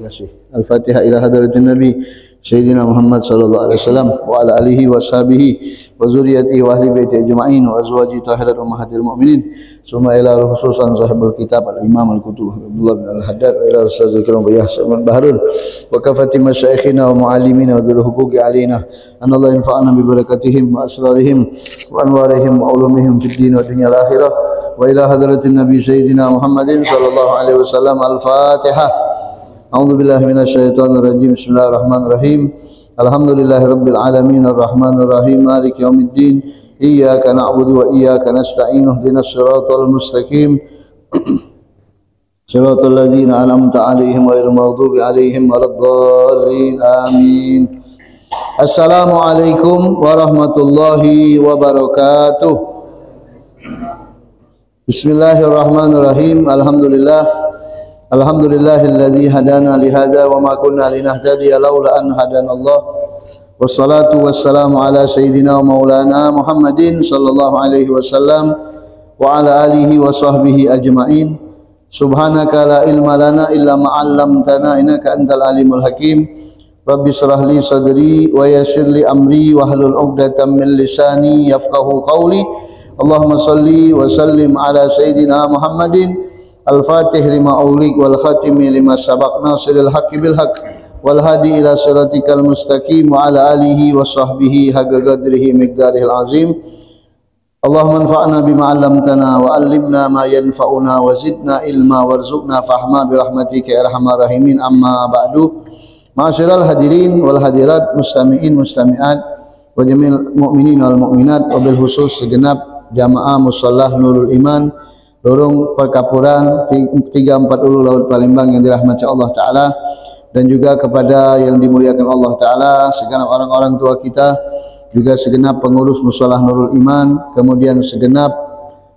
kasih. Al-Fatihah ila hadratin Nabi Sayyidina Muhammad sallallahu alaihi wasallam wa ala alihi wa sahbihi wa zurriyyatihi wa ahli baiti ajma'in wa azwaji tahirat ummahatil mu'minin. Summa ila khususan sahibul kitab al-Imam al-Kutub Abdullah bin Al-Haddad wa ila Ustaz Kiram Yahsan Baharun wa kafati masyayikhina wa muallimina wa dzul huquqi alaina. Anallahu yanfa'ana bi barakatihim wa asrarihim wa anwarihim wa ulumihim fid din wa dunya al-akhirah. Wa ila hadratin Nabi Sayyidina Muhammadin sallallahu alaihi wasallam. Al-Fatihah. A'udzu billahi minasyaitonir rajim. Bismillahirrahmanirrahim. Alhamdulillahirabbil alamin arrahmanir rahim maliki yaumiddin. Iyyaka na'budu wa iyyaka nasta'in. Ihdinas siratal mustaqim. Siratal ladzina an'amta 'alaihim ghairil maghdubi 'alaihim waladdallin. Amin. Assalamualaikum warahmatullahi wabarakatuh. Bismillahirrahmanirrahim. Alhamdulillahilladzi hadana li hadza wa ma kunna linahtadiya laula an hadanallah. Wassalatu wassalamu ala sayyidina wa maulana Muhammadin sallallahu alaihi wasallam wa ala alihi wa sahbihi ajma'in. Subhanaka la ilma lana illa ma 'allamtana innaka antal alimul hakim. Rabbi shrah li sadri wa yassir li amri wa hlul 'uqdatam min lisani yafqahu qawli. Allahumma salli wa sallim ala sayyidina Muhammadin al-fatih lima ulik wal khatimi lima sabaq nasiril haqqi bil haqq wal hadi ila siratikal mustaqim wa ala alihi wa sahbihi haqqa qadrihi miqdarihil azim. Allahumma anfa'na bima 'allamtana wa 'allimna ma yanfa'una wa zidna ilma warzuqna fahma bi rahmatika ya arhamar rahimin. Amma ba'du. Ma'asyiral hadirin wal hadirat, mustami'in mustami'at wa jamil mu'minin wal mu'minat, wabil khusus segenap jamaah Mushallah Nurul Iman lorong perkapuran 340 Laut Palembang yang dirahmati Allah Ta'ala, dan juga kepada yang dimuliakan Allah Ta'ala, segenap orang-orang tua kita, juga segenap pengurus Mushallah Nurul Iman, kemudian segenap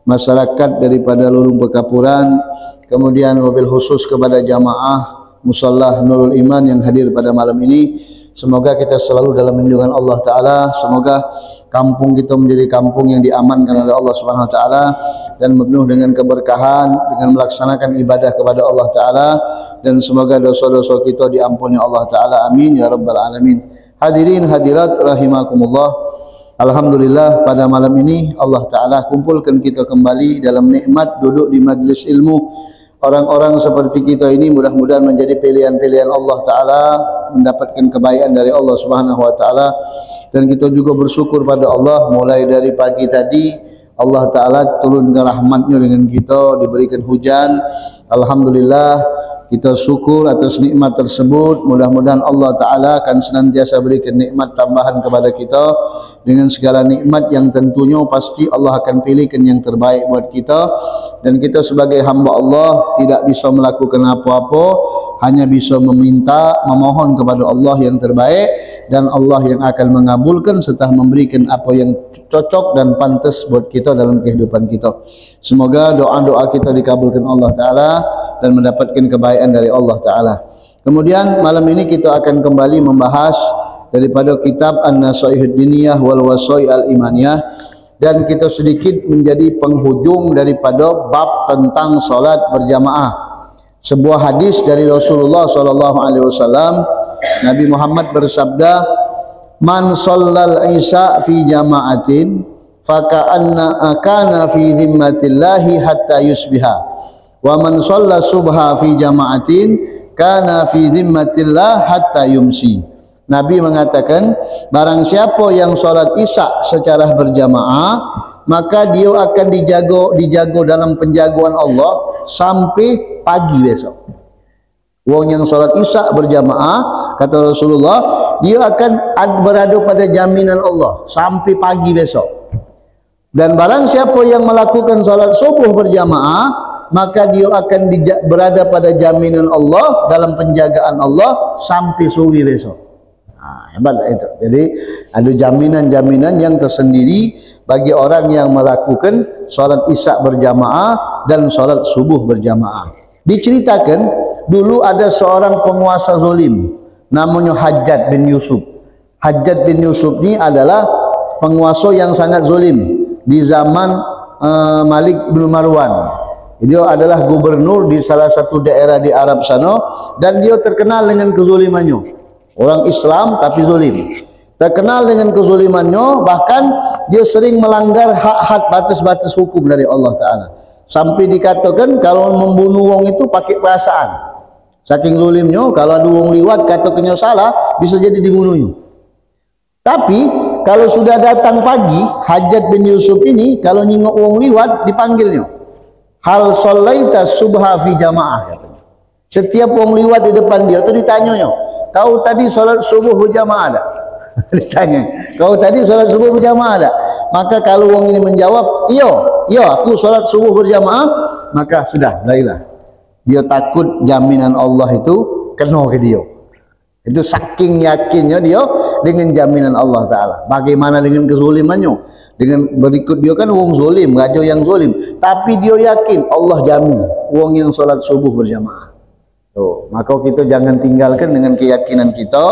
masyarakat daripada lorong perkapuran, kemudian wabil khusus kepada jamaah Mushallah Nurul Iman yang hadir pada malam ini. Semoga kita selalu dalam lindungan Allah Ta'ala. Semoga kampung kita menjadi kampung yang diamankan oleh Allah Subhanahu Wa Ta'ala dan penuh dengan keberkahan, dengan melaksanakan ibadah kepada Allah Ta'ala, dan semoga dosa-dosa kita diampuni Allah Ta'ala. Amin ya rabbal alamin. Hadirin hadirat rahimakumullah. Alhamdulillah, pada malam ini Allah Ta'ala kumpulkan kita kembali dalam nikmat duduk di majlis ilmu. Orang-orang seperti kita ini mudah-mudahan menjadi pilihan-pilihan Allah Ta'ala, mendapatkan kebaikan dari Allah Subhanahu Wa Ta'ala. Dan kita juga bersyukur pada Allah, mulai dari pagi tadi Allah Ta'ala turunkan rahmatnya dengan kita, diberikan hujan. Alhamdulillah, kita syukur atas nikmat tersebut. Mudah-mudahan Allah Ta'ala akan senantiasa berikan nikmat tambahan kepada kita, dengan segala nikmat yang tentunya pasti Allah akan pilihkan yang terbaik buat kita. Dan kita sebagai hamba Allah tidak bisa melakukan apa-apa, hanya bisa meminta, memohon kepada Allah yang terbaik, dan Allah yang akan mengabulkan serta memberikan apa yang cocok dan pantas buat kita dalam kehidupan kita. Semoga doa-doa kita dikabulkan Allah Ta'ala dan mendapatkan kebaikan dari Allah Ta'ala. Kemudian malam ini kita akan kembali membahas daripada kitab An-Nasaihud Diniyah wal Wasai al-Imaniyah, dan kita sedikit menjadi penghujung daripada bab tentang salat berjamaah. Sebuah hadis dari Rasulullah sallallahu alaihi wasallam, Nabi Muhammad bersabda, "Man shallal isya fi jama'atin faka'anna kana fi zimmatillahi hatta yusbiha, wa man shalla subha fi jama'atin kana fi zimmatillah hatta yumsi." Nabi mengatakan, barang siapa yang sholat isya secara berjamaah, maka dia akan dijaga dalam penjagaan Allah sampai pagi besok. Wong yang sholat isya berjamaah, kata Rasulullah, dia akan berada pada jaminan Allah sampai pagi besok. Dan barang siapa yang melakukan sholat subuh berjamaah, maka dia akan berada pada jaminan Allah, dalam penjagaan Allah sampai subuh besok. Hebatlah itu. Jadi ada jaminan-jaminan yang tersendiri bagi orang yang melakukan sholat isya berjamaah dan sholat subuh berjamaah. Diceritakan dulu ada seorang penguasa zalim namanya Hajjaj bin Yusuf. Hajjaj bin Yusuf ini adalah penguasa yang sangat zalim di zaman Malik bin Marwan. Dia adalah gubernur di salah satu daerah di Arab sana dan dia terkenal dengan kezulimannya. Orang Islam tapi zulim. Terkenal dengan kezulimannya, bahkan dia sering melanggar hak-hak batas-batas hukum dari Allah Ta'ala. Sampai dikatakan kalau membunuh orang itu pakai perasaan. Saking zulimnya, kalau ada orang liwat katakannya salah, bisa jadi dibunuhnya. Tapi kalau sudah datang pagi, Hajjaj bin Yusuf ini kalau nyingok orang liwat dipanggilnya. Hal sholaita subha fi jamaah, katanya. Setiap orang liwat di depan dia itu ditanyanya, kau tadi sholat subuh berjamaah ada? Ditanya, kau tadi sholat subuh berjamaah ada? Maka kalau orang ini menjawab, iya aku sholat subuh berjamaah, maka sudah, baiklah. Dia takut jaminan Allah itu kena ke dia. Itu saking yakinnya dia dengan jaminan Allah Ta'ala. Bagaimana dengan kezulimannya? Dengan berikut dia kan orang zulim, raja yang zulim, tapi dia yakin Allah jamin orang yang sholat subuh berjamaah. Maka kita jangan tinggalkan dengan keyakinan kita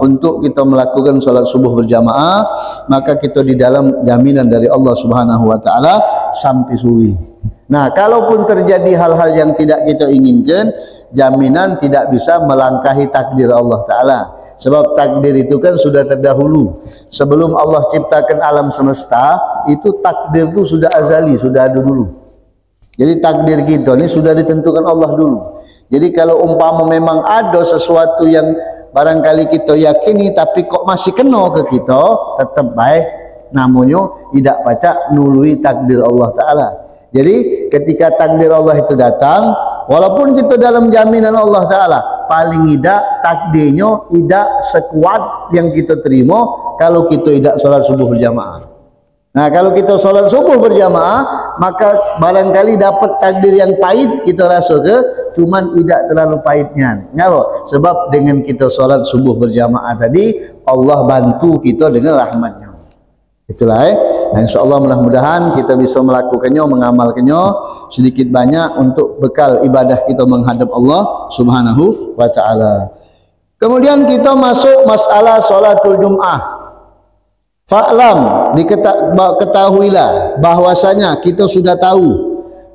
untuk kita melakukan sholat subuh berjamaah, maka kita di dalam jaminan dari Allah Subhanahu Wa Ta'ala sampai suwi. Nah, kalaupun terjadi hal-hal yang tidak kita inginkan, jaminan tidak bisa melangkahi takdir Allah Ta'ala. Sebab takdir itu kan sudah terdahulu. Sebelum Allah ciptakan alam semesta, itu takdir itu sudah azali, sudah ada dulu. Jadi takdir kita ini sudah ditentukan Allah dulu. Jadi kalau umpama memang ada sesuatu yang barangkali kita yakini tapi kok masih kena ke kita, tetap baik, namanya tidak pacak nului takdir Allah Ta'ala. Jadi ketika takdir Allah itu datang, walaupun kita dalam jaminan Allah Ta'ala, paling tidak takdirnya tidak sekuat yang kita terima kalau kita tidak sholat subuh berjamaah. Nah, kalau kita sholat subuh berjamaah, maka barangkali dapat takdir yang pahit kita rasa ke, cuman tidak terlalu pahitnya. Kenapa? Sebab dengan kita sholat subuh berjamaah tadi, Allah bantu kita dengan rahmatnya. Itulah Nah, insyaAllah mudah-mudahan kita bisa melakukannya, mengamalkannya sedikit banyak untuk bekal ibadah kita menghadap Allah Subhanahu wa Ta'ala. Kemudian kita masuk masalah sholatul Jum'ah. Fa'lam, ketahuilah bahwasanya kita sudah tahu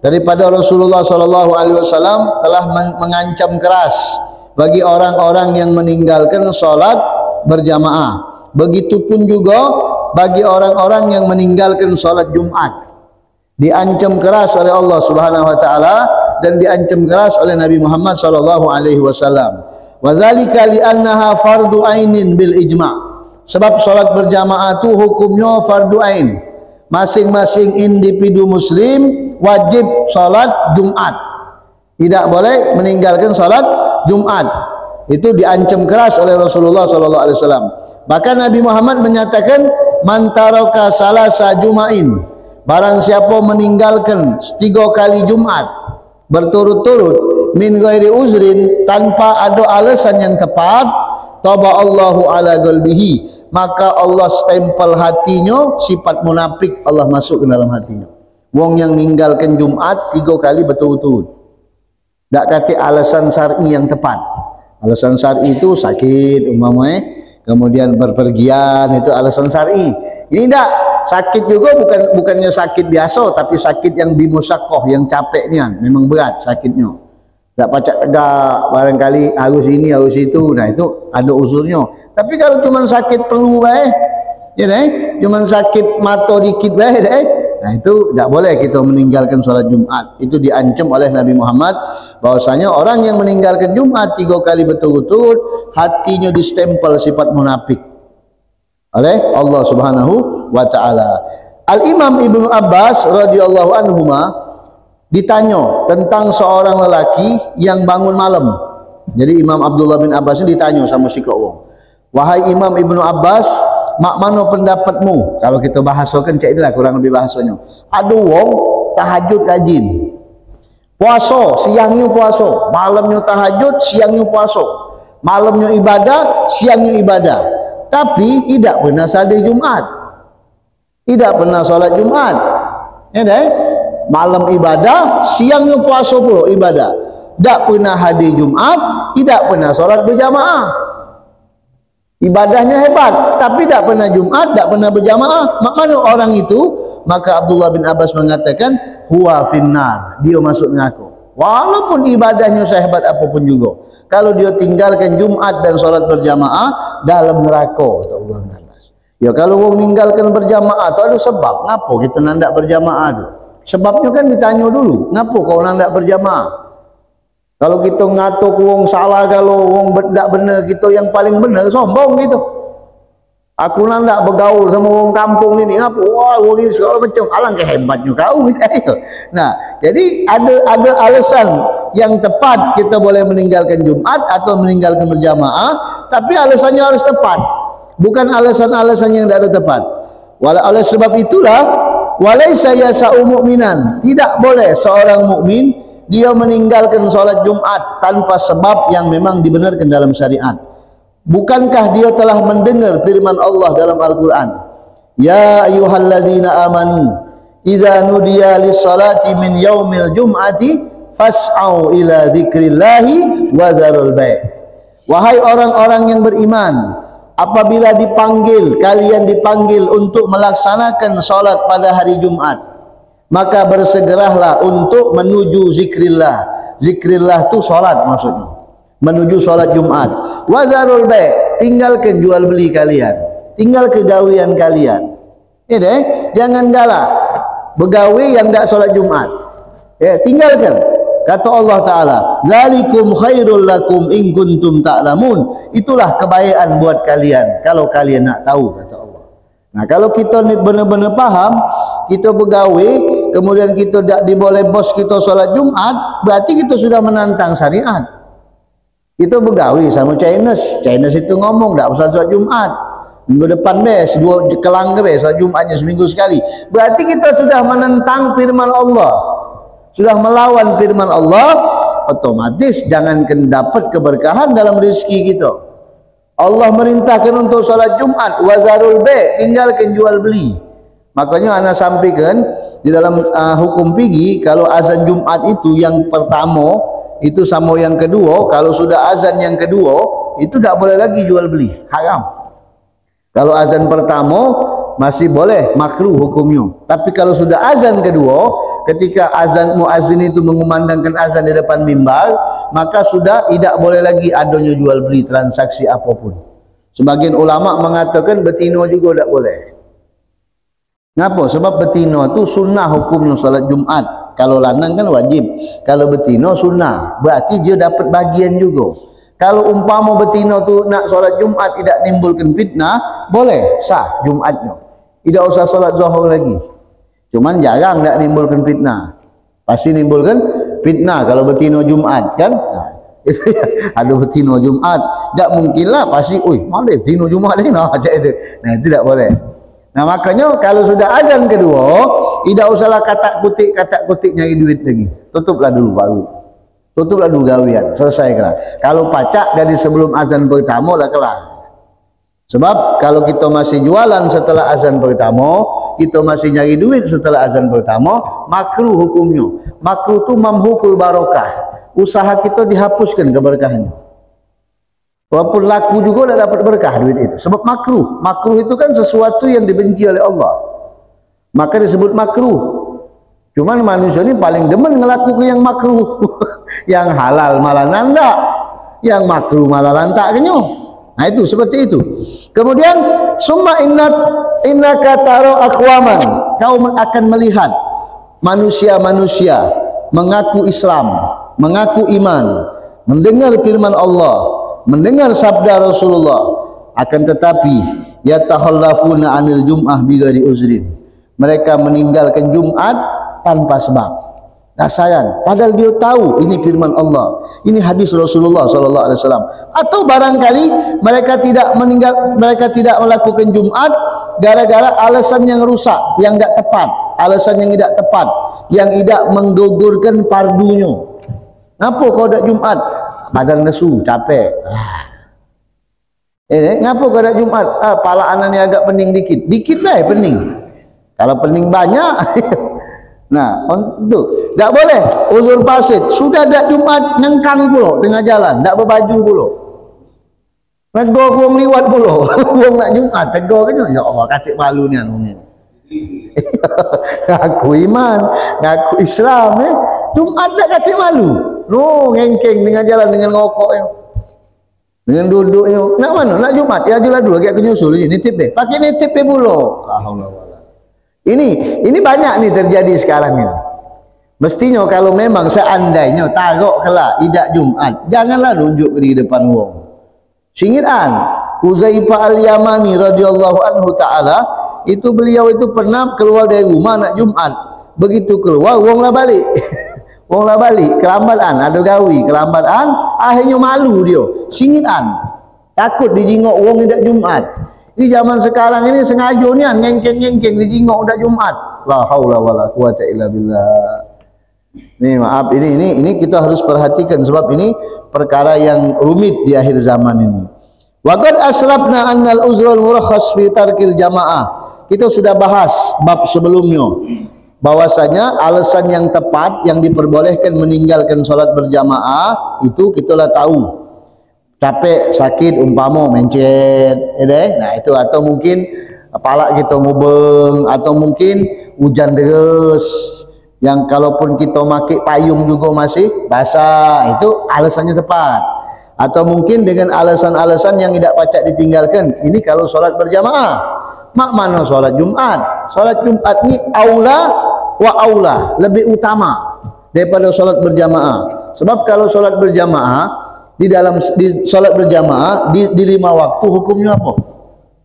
daripada Rasulullah SAW telah mengancam keras bagi orang-orang yang meninggalkan sholat berjamaah. Begitupun juga bagi orang-orang yang meninggalkan sholat Jumat, diancam keras oleh Allah Subhanahu Wa Taala dan diancam keras oleh Nabi Muhammad Sallallahu Alaihi Wasallam. Wadzalika li'annaha fardu ainin bil ijma'. Sebab sholat berjamaah itu hukumnya fardu ain. Masing-masing individu Muslim wajib sholat Jumat. Tidak boleh meninggalkan sholat Jumat. Itu diancam keras oleh Rasulullah Sallallahu Alaihi Wasallam. Bahkan Nabi Muhammad menyatakan, man taraka salasa juma'in, barang siapa meninggalkan 3 kali Jumat berturut-turut min ghairi uzrin, tanpa ada alasan yang tepat, taba Allahu ala qalbihi, maka Allah stempel hatinya sifat munafik, Allah masuk ke dalam hatinya. Wong yang meninggalkan Jumat 3 kali berturut-turut, tak kata alasan syar'i yang tepat. Alasan syar'i itu sakit umpamanya, kemudian berpergian, itu alasan syar'i. Ini tidak sakit juga, bukannya sakit biasa, tapi sakit yang bimusyaqqah, yang capeknya memang berat sakitnya, tidak pacak tegak, barangkali harus ini harus itu. Nah, itu ada uzurnya. Tapi kalau cuma sakit perlu baik, ya deh, cuma sakit mata dikit baik deh, nah itu tidak boleh kita meninggalkan sholat Jumat. Itu diancam oleh Nabi Muhammad bahwasanya orang yang meninggalkan Jumat 3 kali berturut-turut, hatinya distempel sifat munafik oleh Allah Subhanahu wa Ta'ala. Al-Imam Ibnu Abbas radhiyallahu anhuma ditanya tentang seorang lelaki yang bangun malam. Jadi Imam Abdullah bin Abbas ini ditanya sama si kau, wahai Imam Ibnu Abbas, mak mana pendapatmu? Kalau kita bahasakan cak inilah kurang lebih bahasanya. Ada wong tahajud rajin, puasa siangnya puasa, malamnya tahajud, siangnya puasa, malamnya ibadah, siangnya ibadah, tapi tidak pernah salat Jumat, tidak pernah sholat Jumat, ya deh, malam ibadah, siangnya puasa pula ibadah, tidak pernah hadir Jumat, tidak pernah sholat berjamaah. Ibadahnya hebat, tapi tak pernah Jumat, tak pernah berjamaah. Mana orang itu? Maka Abdullah bin Abbas mengatakan, huwa finnar, dia masuk neraka. Walaupun ibadahnya sehebat apapun juga, kalau dia tinggalkan Jumat dan solat berjamaah, dalam neraka, kata Abdullah bin Abbas. Ya kalau orang meninggalkan berjamaah tu ada sebab. Ngapa kita nak berjamaah tu? Sebabnya kan ditanya dulu, ngapa kau nak berjamaah? Kalau kita ngatuk orang salah, kalau orang tak benar, kita yang paling benar, sombong gitu. Aku nak bergaul sama orang kampung ini, apa? Wah, orang ini segala macam. Alangkah hebatnya kau. Nah, jadi ada alasan yang tepat kita boleh meninggalkan Jumat atau meninggalkan berjamaah, tapi alasannya harus tepat. Bukan alasan-alasan yang tidak ada tepat. Oleh sebab itulah, walaisa yasa'u mu'minan, tidak boleh seorang mukmin dia meninggalkan solat Jumat tanpa sebab yang memang dibenarkan dalam syariat. Bukankah dia telah mendengar firman Allah dalam Al-Quran, ya ayyuhalladzina amanu idza nudiya lis-salati min yaumil jum'ati fas'au ila dzikrillahi wa dzarul bai'. Wahai orang-orang yang beriman, apabila kalian dipanggil untuk melaksanakan solat pada hari Jumat, maka bersegeralah untuk menuju zikrillah. Zikrillah tu solat maksudnya, menuju solat Jumat. Wazarul bai', tinggalkan jual beli kalian, tinggal kegawian kalian. Jangan galak begawi yang tak solat Jumat. Tinggalkan. Kata Allah Ta'ala, zalikum khairul lakum in kuntum ta'lamun. Itulah kebaikan buat kalian kalau kalian nak tahu, kata Allah. Nah, kalau kita ni benar-benar faham, kita bergawe, kemudian kita tak diboleh bos kita solat Jumat, berarti kita sudah menantang syariat. Kita bergawe sama Chinese itu ngomong tak usah solat Jumat, minggu depan dua kelang solat Jumatnya seminggu sekali. Berarti kita sudah menentang firman Allah, sudah melawan firman Allah. Otomatis jangankan dapat keberkahan dalam rezeki kita. Allah merintahkan untuk solat Jumat, wazarul bai', tinggalkan jual beli. Makanya ana sampaikan di dalam hukum fikih, kalau azan Jumat itu yang pertama itu sama yang kedua, kalau sudah azan yang kedua itu tak boleh lagi jual beli, haram. Kalau azan pertama masih boleh, makruh hukumnya. Tapi kalau sudah azan kedua, ketika azan muazzin itu mengumandangkan azan di depan mimbar, maka sudah tidak boleh lagi adanya jual beli transaksi apapun. Sebagian ulama mengatakan betina juga tak boleh. Kenapa? Sebab betina tu sunnah hukumnya solat Jumat. Kalau lanang kan wajib, kalau betina sunnah, berarti dia dapat bagian juga. Kalau umpama betina tu nak solat Jumat tidak nimbulkan fitnah, boleh sah Jumatnya, tidak usah solat zuhur lagi. Cuman jarang tak nimbulkan fitnah, pasti nimbulkan fitnah kalau betina Jumat kan. Nah, itu ya, ada betina Jumat, tak mungkinlah pasti, mana betina Jumat ni, nah itu tidak boleh. Nah, makanya kalau sudah azan kedua, tidak usahlah kata kutik nyari duit lagi. Tutuplah dulu baru. Tutuplah dulu gawian, selesai kelar. Kalau pacak dari sebelum azan pertama lah kelar. Sebab kalau kita masih jualan setelah azan pertama, kita masih nyari duit setelah azan pertama, makruh hukumnya. Makruh tu mamhukul barokah. Usaha kita dihapuskan keberkahannya. Walaupun laku juga tak dapat berkah duit itu. Sebab makruh. Makruh itu kan sesuatu yang dibenci oleh Allah, maka disebut makruh. Cuman manusia ini paling demen ngelakukan yang makruh. Yang halal malah nandak, yang makruh malah lantak kenyuh. Nah itu seperti itu. Kemudian summa innaka taro aqwaman, kau akan melihat manusia-manusia mengaku Islam, mengaku iman, mendengar firman Allah, mendengar sabda Rasulullah, akan tetapi yatahallafuna anil jum'ah bighairi uzrin, mereka meninggalkan Jumat tanpa sebab, dasaran, padahal dia tahu ini firman Allah, ini hadis Rasulullah sallallahu alaihi wasallam. Atau barangkali mereka tidak melakukan Jumat gara-gara alasan yang rusak, yang tidak tepat, alasan yang tidak tepat, yang tidak menggugurkan pardunya. Ngapa kau tak Jumat? Badan nesu, capek. Ngapa kau tak Jumat? Pala anak ni agak pening dikit. Dikit lah pening. Kalau pening banyak, nah, itu tak boleh. Uzur fasid. Sudah tak Jumat, nyengkang pula tengah jalan, tak berbaju pula. Tegur wong liwat pula. Wong nak Jumaat tegur kan, ya Allah katik malu ni anu ni. Ngaku iman, ngaku Islam Jumaat tak katik malu. No, ngengkeng dengan jalan dengan ngokoknya. Dengan duduknya. Nak mana? Nak Jumaat. Ya jual dulu agak kenyusul je nitip deh. Pakai nitip deh pula. Ini banyak nih terjadi sekarang ni. Mestinya kalau memang seandainya tarok kelak idak Jumaat, janganlah nunjuk di depan wong. Singiran Huzaifah Al-Yamani radhiyallahu anhu taala, itu beliau itu pernah keluar dari rumah nak Jumaat. Begitu keluar wong lah balik. Wong lah balik kelambatan, ada gawi kelambatan, akhirnya malu dia. Singiran takut dijingok wong idak Jumaat. Di zaman sekarang ini sengaja ni ngengkeng-ngengkeng dijingok idak Jumaat. La haula wala quwata illa billah. Ini maaf, ini kita harus perhatikan sebab ini perkara yang rumit di akhir zaman ini. Wa qad aslafna annal uzrul murakhas fi tarkil jamaah. Kita sudah bahas bab sebelumnya bahwasanya alasan yang tepat yang diperbolehkan meninggalkan salat berjamaah itu kita lah tahu. Capek, sakit umpama mencet, nah itu, atau mungkin kepala kita ngubeng, atau mungkin hujan deras. Yang kalaupun kita pakai payung juga masih basah, itu alasannya tepat. Atau mungkin dengan alasan-alasan yang tidak pacak ditinggalkan. Ini kalau solat berjamaah. Mak mana solat Jumat? Solat Jumat ni aula wa aula, lebih utama daripada solat berjamaah. Sebab kalau solat berjamaah di solat berjamaah di 5 waktu hukumnya apa?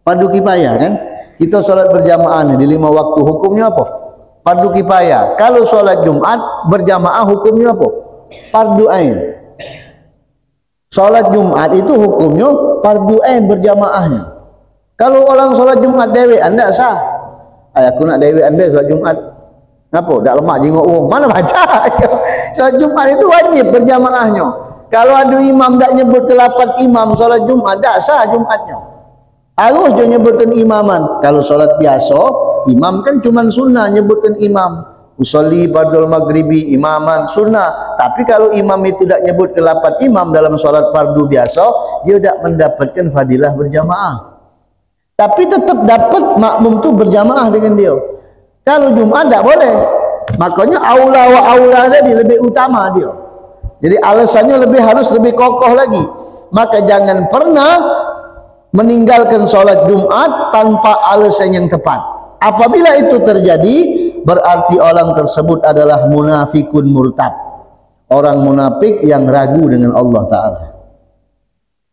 Fardu kifayah kan? Kita solat berjamaah ni di 5 waktu hukumnya apa? Fardu kifayah. Kalau solat Jumat berjamaah hukumnya apa? Fardu ain. Solat Jumat itu hukumnya fardu ain berjamaahnya. Kalau orang solat Jumat dewek anda sah. Aku nak dewek anda solat Jumat. Ngapa? Dak lemak jengok wong. Mana baca? Solat Jumat itu wajib berjamaahnya. Kalau ada imam dak nyebut ke lapan imam solat Jumat, dak sah Jumatnya. Harus dia nyebutkan imaman. Kalau solat biasa, imam kan cuma sunnah nyebutkan imam. Usolli ba'dal maghribi imaman sunnah. Tapi kalau imam itu tak nyebut ke lapan imam dalam solat fardu biasa, dia tak mendapatkan fadilah berjamaah. Tapi tetap dapat makmum tu berjamaah dengan dia. Kalau Jumat tak boleh. Makanya aula wa aula tadi lebih utama dia. Jadi alasannya harus lebih kokoh lagi. Maka jangan pernah meninggalkan solat Jumat tanpa alasan yang tepat. Apabila itu terjadi, berarti orang tersebut adalah munafikun murtab, orang munafik yang ragu dengan Allah Ta'ala.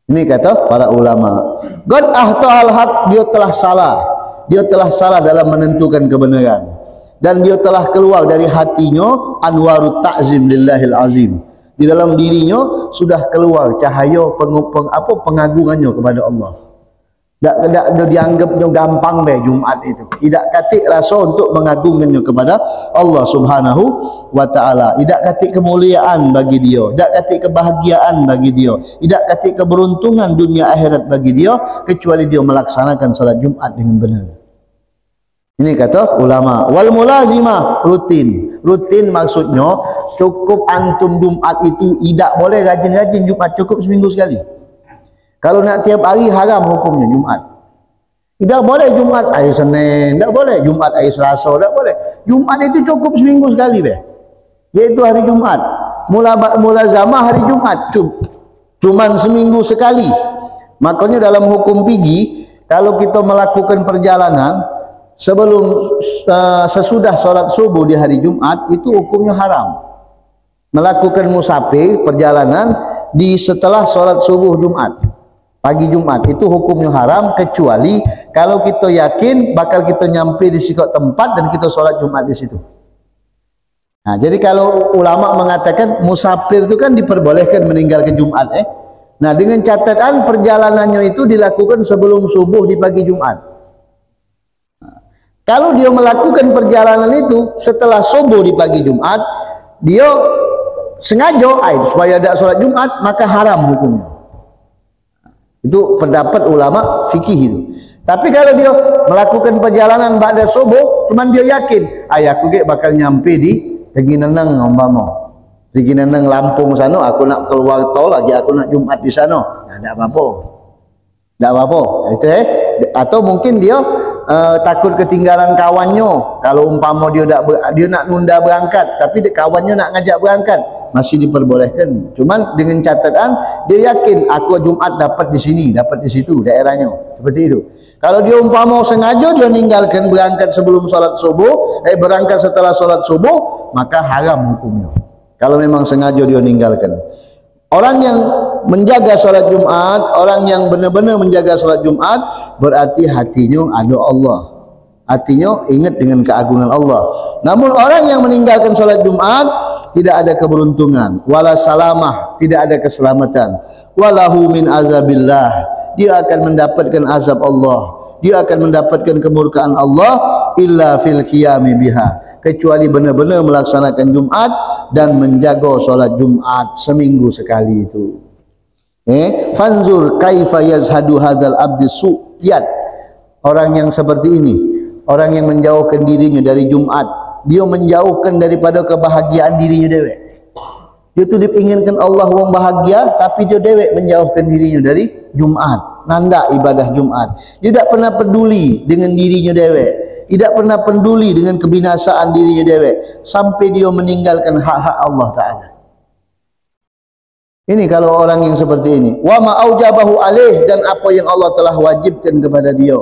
Ini kata para ulama. God ahta'al haq, dia telah salah. Dia telah salah dalam menentukan kebenaran. Dan dia telah keluar dari hatinya anwarut ta'zim lillahil azim. Di dalam dirinya sudah keluar cahaya pengagungannya kepada Allah. Tak dianggapnya gampang be Jumat itu. Tidak katik rasa untuk mengagungkannya kepada Allah Subhanahu wa taala. Tidak katik kemuliaan bagi dia, tidak katik kebahagiaan bagi dia, tidak katik keberuntungan dunia akhirat bagi dia kecuali dia melaksanakan salat Jumat dengan benar. Ini kata ulama. Wal mulazimah, rutin. Rutin maksudnya cukup antum Jumat itu tidak boleh rajin-rajin Jumat, cukup seminggu sekali. Kalau nak tiap hari haram hukumnya Jumat. Tidak boleh Jumat hari Senin, tidak boleh Jumat hari Selasa, tidak boleh. Jumat itu cukup seminggu sekali be. Yaitu hari Jumat. Mulazamah hari Jumat cuman seminggu sekali. Makanya dalam hukum fikih kalau kita melakukan perjalanan sesudah sholat subuh di hari Jumat itu hukumnya haram. Melakukan musafir perjalanan setelah sholat subuh Jumat. Pagi Jumat itu hukumnya haram kecuali kalau kita yakin bakal kita nyampe di sikap tempat dan kita sholat Jumat di situ. Nah, jadi kalau ulama mengatakan musafir itu kan diperbolehkan meninggalkan Jumat. Nah, dengan catatan perjalanannya itu dilakukan sebelum subuh di pagi Jumat. Nah, kalau dia melakukan perjalanan itu setelah subuh di pagi Jumat, dia sengaja supaya ada sholat Jumat, maka haram hukumnya. Itu pendapat ulama fikih itu. Tapi kalau dia melakukan perjalanan ba'da subuh, cuman dia yakin, aku bakal nyampe di Tegineneng umpama. Tegineneng Lampung sana, aku nak keluar tol lagi, aku nak Jumat di sana. Nah, ada apa-apa. Tak apa-apa. Itu atau mungkin dia takut ketinggalan kawannya. Kalau umpama dia nak nunda berangkat, tapi kawannya nak ngajak berangkat, masih diperbolehkan. Cuman dengan catatan dia yakin aku Jumat dapat di sini, dapat di situ daerahnya. Seperti itu. Kalau dia umpama sengaja dia ninggalkan berangkat sebelum solat subuh, berangkat setelah solat subuh, maka haram hukumnya. Kalau memang sengaja dia ninggalkan. Orang yang menjaga solat Jumat, orang yang benar-benar menjaga solat Jumat, berarti hatinya ada Allah. Hatinya ingat dengan keagungan Allah. Namun orang yang meninggalkan solat Jumat, tidak ada keberuntungan, wala salamah, tidak ada keselamatan, walahu min azabillah, dia akan mendapatkan azab Allah, dia akan mendapatkan kemurkaan Allah, illa fil qiyami biha, kecuali benar-benar melaksanakan Jumat dan menjaga solat Jumat seminggu sekali itu. Fanzur kaifa yazhadu hadzal abdi su. Lihat orang yang seperti ini, orang yang menjauhkan dirinya dari Jumat, dia menjauhkan daripada kebahagiaan dirinya dewek. Dia tu diinginkan Allah wong bahagia, tapi dia dewek menjauhkan dirinya dari Jumat, nanda ibadah Jumat. Dia tak pernah peduli dengan dirinya dewek, tidak pernah peduli dengan kebinasaan dirinya dewek, sampai dia meninggalkan hak-hak Allah Ta'ala. Ini kalau orang yang seperti ini. Wa ma aujabahu alaih, dan apa yang Allah telah wajibkan kepada dia.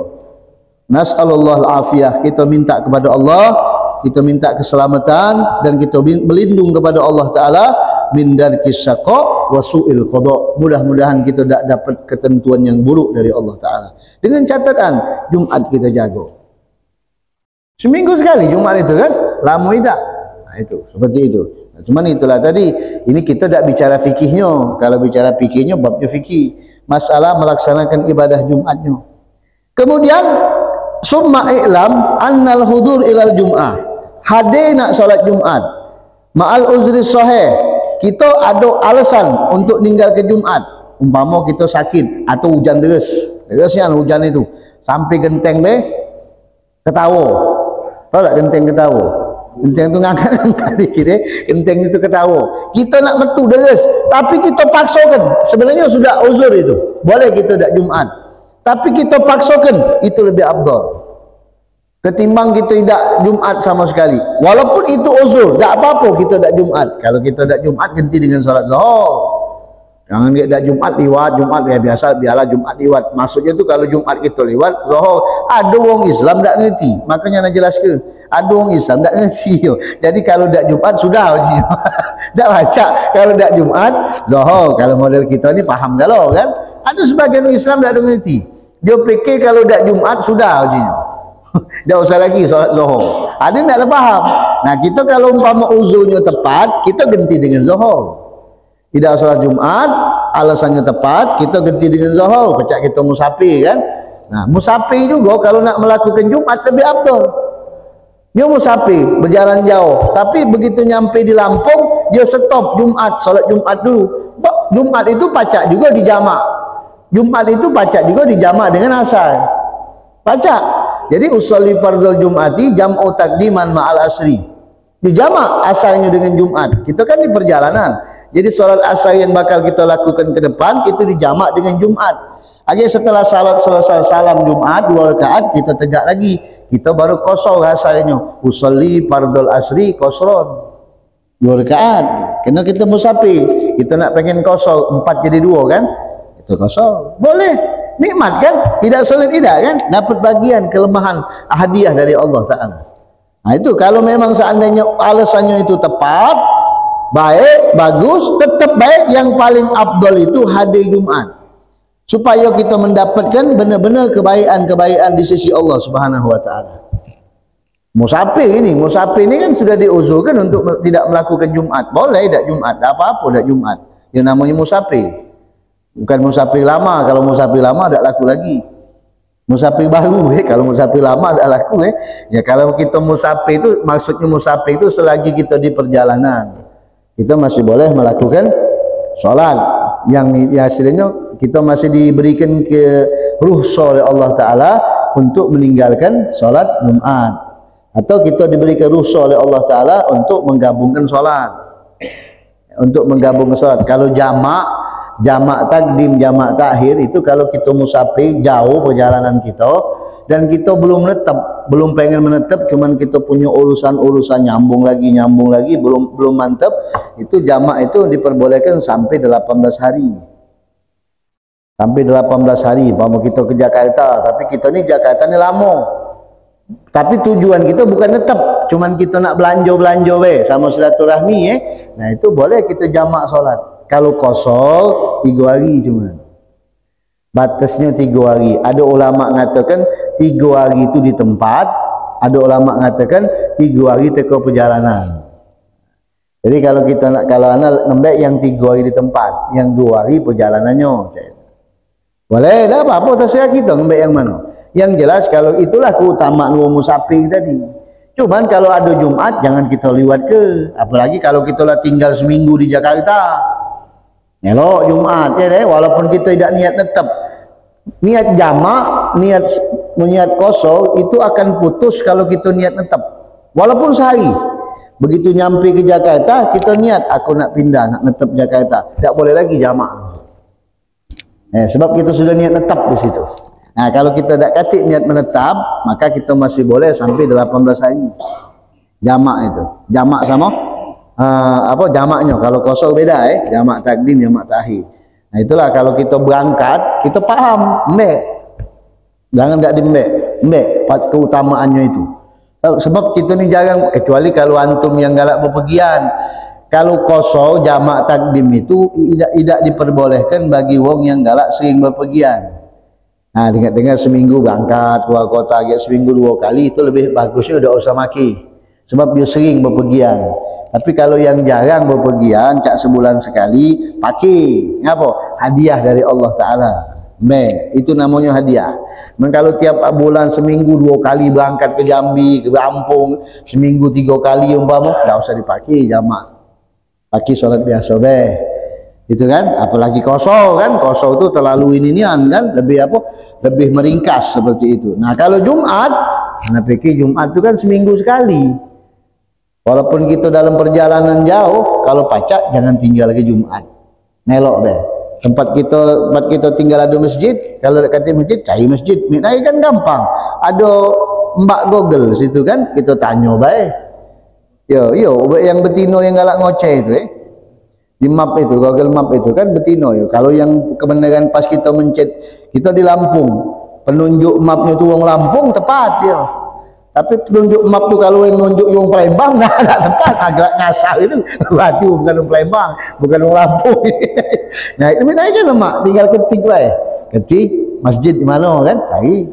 Nas'alullah al-afiyah, kita minta kepada Allah, kita minta keselamatan, dan kita berlindung kepada Allah Ta'ala min darkis syaqa wa su'il qada. Mudah-mudahan kita tak dapat ketentuan yang buruk dari Allah Ta'ala. Dengan catatan Jumat kita jaga. Seminggu sekali Jumat itu kan, lama tidak. Nah, itu seperti itu. Nah, cuman itulah tadi, ini kita tak bicara fikihnya. Kalau bicara fikihnya babnya fikih, masalah melaksanakan ibadah Jumatnya. Kemudian summa i'lam annal hudur ilal jum'ah, hadir nak solat Jumat ma'al uzri sahih, kita ada alasan untuk tinggal ke Jumat. Umpama kita sakit atau hujan derasnya hujan itu sampai genteng deh ketawa. Tahu tak genteng ketawa? Genteng itu ngangkat dikit genteng itu ketawa. Kita nak metu deras, tapi kita paksakan. Sebenarnya sudah uzur itu, boleh kita tak Jumat, tapi kita paksakan, itu lebih afdal ketimbang kita tidak Jumat sama sekali. Walaupun itu uzur, tak apa-apa kita tak Jumat. Kalau kita tak Jumat, ganti dengan solat zuhur. Jangan dia tak Jumat liwat, Jumat ya biasa, biarlah Jumat liwat. Maksudnya tu kalau Jumat kita liwat zuhur, ada orang Islam tak ngerti. Makanya nak jelas ke? Ada orang Islam tak ngerti. Jadi kalau tak Jumat sudah tak baca. Kalau tak Jumat zuhur. Kalau model kita ni faham kalau kan? Ada sebagian Islam tak ngerti. Dia fikir kalau tak Jumat sudah dah usah lagi solat zuhur. Ada tak faham? Nah, kita kalau umpama uzurnya tepat, kita ganti dengan zuhur. Tidak solat Jumat, alasannya tepat, kita ganti dengan zuhur. Pecah kita musafir kan? Nah, musafir juga kalau nak melakukan Jumat lebih afdal. Dia musafir, berjalan jauh, tapi begitu nyampe di Lampung, dia stop Jumat, solat Jumat dulu. Jumat itu pacak juga di jamak. Jumat itu pacak juga di jamak dengan asar. Pacak. Jadi usolli fardhul Jum'ati jam'u takdiman ma'al asri. Di jamak asarnya dengan Jumat. Kita kan di perjalanan. Jadi solat asar yang bakal kita lakukan ke depan itu di jamak dengan Jumat. Aja setelah salat selesai salam Jumat 2 rakaat kita tegak lagi. Kita baru qasar asarnya. Usolli fardhul asri qasran. 2 rakaat. Kena kita musafir. Kita nak pengen qasar 4 jadi 2 kan? Itu qasar. Boleh. Nikmat kan? Tidak sulit tidak kan? Dapat bagian kelemahan hadiah dari Allah Ta'ala. Nah itu kalau memang seandainya alasannya itu tepat, baik, bagus, tetap baik, yang paling afdal itu hadir Jumat. Supaya kita mendapatkan benar-benar kebaikan-kebaikan di sisi Allah Subhanahu Wa Ta'ala. Musafir ini kan sudah diuzurkan untuk tidak melakukan Jumat. Boleh tak Jumat? Tak apa-apa tak Jumat. Yang namanya musafir. Bukan musafir lama. Kalau musafir lama tak laku lagi. Musafir baru kalau musafir lama tak laku ya. Kalau kita musafir itu, maksudnya musafir itu selagi kita di perjalanan, kita masih boleh melakukan solat yang ya hasilnya kita masih diberikan ke rukhsah oleh Allah Ta'ala untuk meninggalkan solat Jumat, atau kita diberikan rukhsah oleh Allah Ta'ala untuk menggabungkan solat, untuk menggabungkan solat. Kalau jamak jamak takdim, jamak takhir itu kalau kita musafir jauh perjalanan kita dan kita belum menetap, belum pengen menetap, cuman kita punya urusan-urusan nyambung lagi, belum mantap, itu jamak itu diperbolehkan sampai 18 hari. Sampai 18 hari, umpama kita ke Jakarta, tapi kita ni Jakarta ni lama. Tapi tujuan kita bukan netep, cuman kita nak belanja sama silaturahmi Nah, itu boleh kita jamak solat. Kalau kosong 3 hari cuma. Batasnya 3 hari. Ada ulama mengatakan 3 hari itu di tempat, ada ulama mengatakan 3 hari teka perjalanan. Jadi kalau anak nembek yang 3 hari di tempat, yang 2 hari perjalanannya. Boleh dah, apa terserah kita nembek yang mana. Yang jelas kalau itulah keutamaan musafir tadi. Cuman kalau ada Jumat jangan kita liwat ke. Apalagi kalau kita lah tinggal seminggu di Jakarta. Elok Jumat ya deh, walaupun kita tidak niat tetap. Niat jamak, niat kosong itu akan putus kalau kita niat tetap. Walaupun sehari. Begitu nyampe ke Jakarta, kita niat aku nak pindah, nak netap Jakarta. Tak boleh lagi jamak. Sebab kita sudah niat netap di situ. Nah, kalau kita tak katik niat menetap, maka kita masih boleh sampai 18 hari. Jamak itu. Jamak sama jamaknya. Kalau kosong beda jamak takdim, jamak takhir. Nah, itulah kalau kita berangkat, kita faham, mbek. Jangan tak dimbek. Mbek keutamaannya itu. Sebab kita ni jarang, kecuali kalau antum yang galak bepergian. Kalau kosong jamak takdim itu tidak diperbolehkan bagi wong yang galak sering bepergian. Nah, dengar seminggu berangkat keluar kota, seminggu 2 kali itu lebih bagusnya udah usah maki. Sebab dia sering bepergian. Tapi kalau yang jarang bepergian, cak sebulan sekali, pakai. Ngapa? Hadiah dari Allah Ta'ala. Itu namanya hadiah. Dan kalau tiap bulan seminggu 2 kali berangkat ke Jambi, ke Lampung, seminggu 3 kali umpama, tak usah dipakai jamak. Pakai solat biasa itu kan, apalagi kosong kan, kosong itu terlalu inian kan, lebih meringkas seperti itu. Nah, kalau Jumat, karena pikir Jumat itu kan seminggu sekali. Walaupun kita dalam perjalanan jauh, kalau pacak jangan tinggal ke Jumat. Nelok deh. Tempat kita tinggal ada masjid, kalau dekat masjid cari masjid. Nah, kan gampang. Ada Mbak Google situ kan, kita tanya baik. Yo, yang betino yang galak ngoceh itu di map itu, Google Map itu kan betino. Kalau yang kebenaran pas kita mencet, kita di Lampung, penunjuk mapnya itu wong Lampung tepat dia. Tapi penunjuk map tu kalau yang nunjuk wong Palembang tak tepat, agak ngasal itu. Berarti bukan wong Palembang, bukan wong Lampung. Nah, itu minta aja lemak, tinggal ketik ketik masjid di mana kan, cari.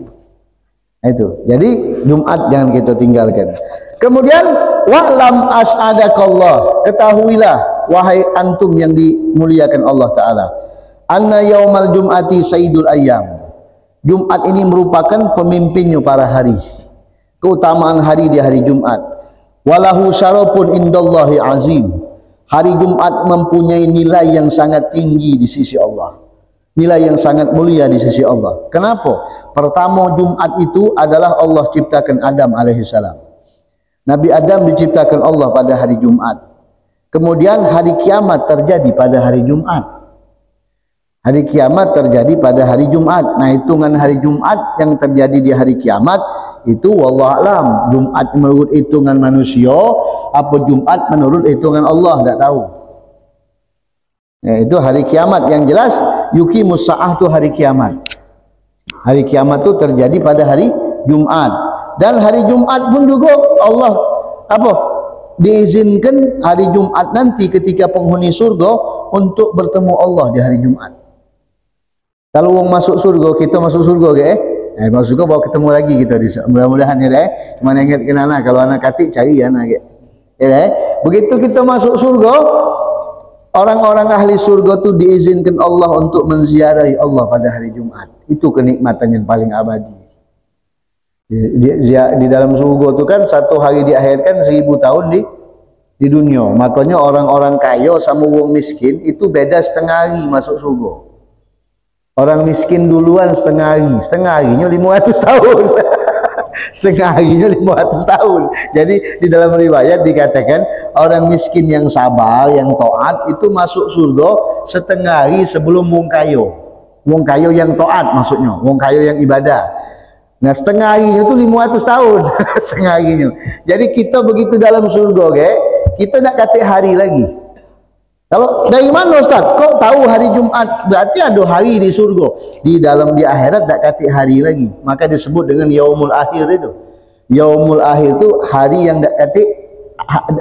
Nah, itu. Jadi Jumat jangan kita tinggalkan. Kemudian wa'lam as'adakallah, ketahuilah wahai antum yang dimuliakan Allah Ta'ala, anna yaumal jum'ati sayyidul ayyam, Jumat ini merupakan pemimpinnya para hari, keutamaan hari di hari Jumat. Walahu syarafun indallahi azim, hari Jumat mempunyai nilai yang sangat tinggi di sisi Allah, nilai yang sangat mulia di sisi Allah. Kenapa? Pertama, Jumat itu adalah Allah ciptakan Adam alaihissalam. Nabi Adam diciptakan Allah pada hari Jumat. Kemudian hari kiamat terjadi pada hari Jumat. Hari kiamat terjadi pada hari Jumat. Nah, hitungan hari Jumat yang terjadi di hari kiamat itu wallahualam. Jumat menurut hitungan manusia, apa Jumat menurut hitungan Allah, tidak tahu. Ya, itu hari kiamat yang jelas. Yuqimus sa'ah itu hari kiamat. Hari kiamat itu terjadi pada hari Jumat. Dan hari Jumat pun juga Allah diizinkan hari Jumat nanti ketika penghuni surga untuk bertemu Allah di hari Jumat. Kalau orang masuk surga, kita masuk surga masuk surga bawa ketemu lagi kita di mudah-mudahan mana ingat kenana kalau anak katik cari anak begitu kita masuk surga, orang-orang ahli surga tu diizinkan Allah untuk menziarahi Allah pada hari Jumat. Itu kenikmatan yang paling abadi. Di dalam surga itu kan 1 hari diakhirkan 1000 tahun di dunia. Makanya orang-orang kaya sama orang miskin itu beda setengah hari masuk surga. Orang miskin duluan setengah harinya 500 tahun. setengah harinya 500 tahun. Jadi di dalam riwayat dikatakan orang miskin yang sabar, yang taat itu masuk surga setengah hari sebelum wong kayo. Wong kayo yang taat maksudnya, wong kayo yang ibadah. Nah setengah harinya itu 500 tahun. Setengah harinya. Jadi kita begitu dalam surga, kita nak kata hari lagi. Kalau dari mana Ustaz? Kok tahu hari Jumat? Berarti ada hari di surga. Di akhirat tak kata hari lagi. Maka disebut dengan yaumul akhir itu. Yaumul akhir itu hari yang tak kata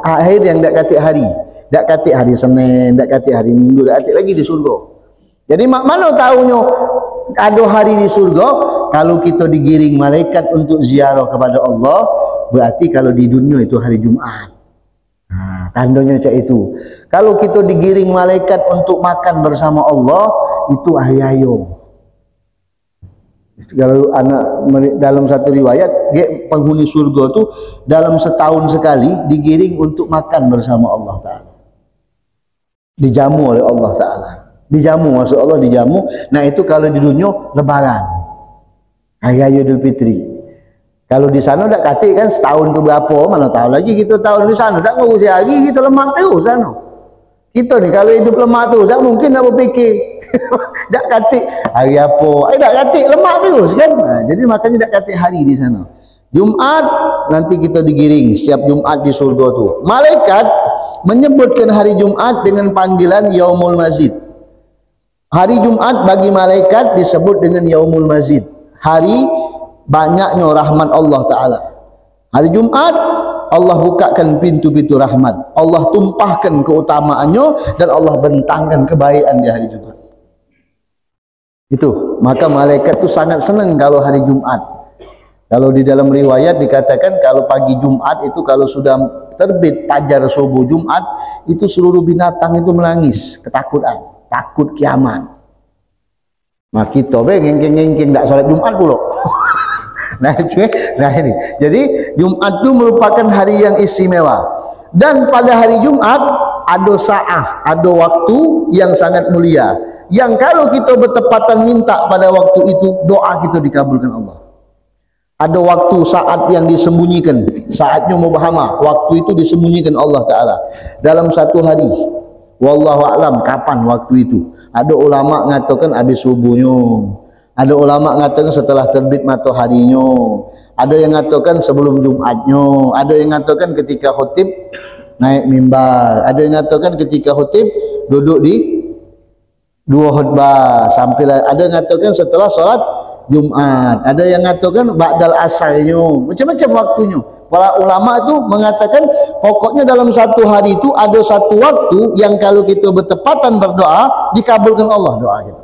akhir yang tak kata hari. Tak kata hari Senin, tak kata hari Minggu, tak kata lagi di surga. Jadi mana tahunya ada hari di surga? Kalau kita digiring malaikat untuk ziarah kepada Allah, berarti kalau di dunia itu hari Jumat. Nah, tandanya cak itu. Kalau kita digiring malaikat untuk makan bersama Allah, itu hari ayo. Kalau anak dalam satu riwayat, penghuni surga itu dalam setahun sekali digiring untuk makan bersama Allah Taala. Dijamu oleh Allah Taala. Dijamu, maksud Allah dijamu. Nah itu kalau di dunia Lebaran, hari ayo Idul Fitri. Kalau di sana tak katik kan setahun ke berapa, mana tahu lagi kita tahun di sana tak ngurusi hari, kita lemak terus sana. Kita ni kalau hidup lemak terus tak mungkin nak berfikir. Tak katik hari apa, tak katik lemak terus kan. Nah, jadi makanya tak katik hari di sana. Jumat nanti kita digiring setiap Jumat di surga tu. Malaikat menyebutkan hari Jumat dengan panggilan Yaumul Mazid. Hari Jumat bagi malaikat disebut dengan Yaumul Mazid. Hari banyaknya rahmat Allah Ta'ala. Hari Jumat Allah bukakan pintu-pintu rahmat, Allah tumpahkan keutamaannya, dan Allah bentangkan kebaikan di hari Jumat itu. Maka malaikat itu sangat senang kalau hari Jumat. Kalau di dalam riwayat dikatakan kalau pagi Jumat itu, kalau sudah terbit fajar subuh Jumat itu, seluruh binatang itu menangis ketakutan, takut kiamat. Nah kita ngengking-ngengking tak salat Jumat pula. Nah ini. Jadi Jumat itu merupakan hari yang istimewa. Dan pada hari Jumat ada saat, ada waktu yang sangat mulia, yang kalau kita bertepatan minta pada waktu itu, doa kita dikabulkan Allah. Ada waktu saat yang disembunyikan, saatnya mubahama, waktu itu disembunyikan Allah Ta'ala dalam satu hari. Wallahu a'lam kapan waktu itu. Ada ulama mengatakan habis subuhnya, ada ulama mengatakan setelah terbit mataharinya, ada yang mengatakan sebelum Jumatnya, ada yang mengatakan ketika khutib naik mimbar, ada yang mengatakan ketika khutib duduk di dua khutbah sampai, ada yang mengatakan setelah sholat Jumat, ada yang mengatakan ba'dal asarnya, macam-macam waktunya. Para ulama itu mengatakan pokoknya dalam satu hari itu ada satu waktu yang kalau kita bertepatan berdoa dikabulkan Allah doa kita.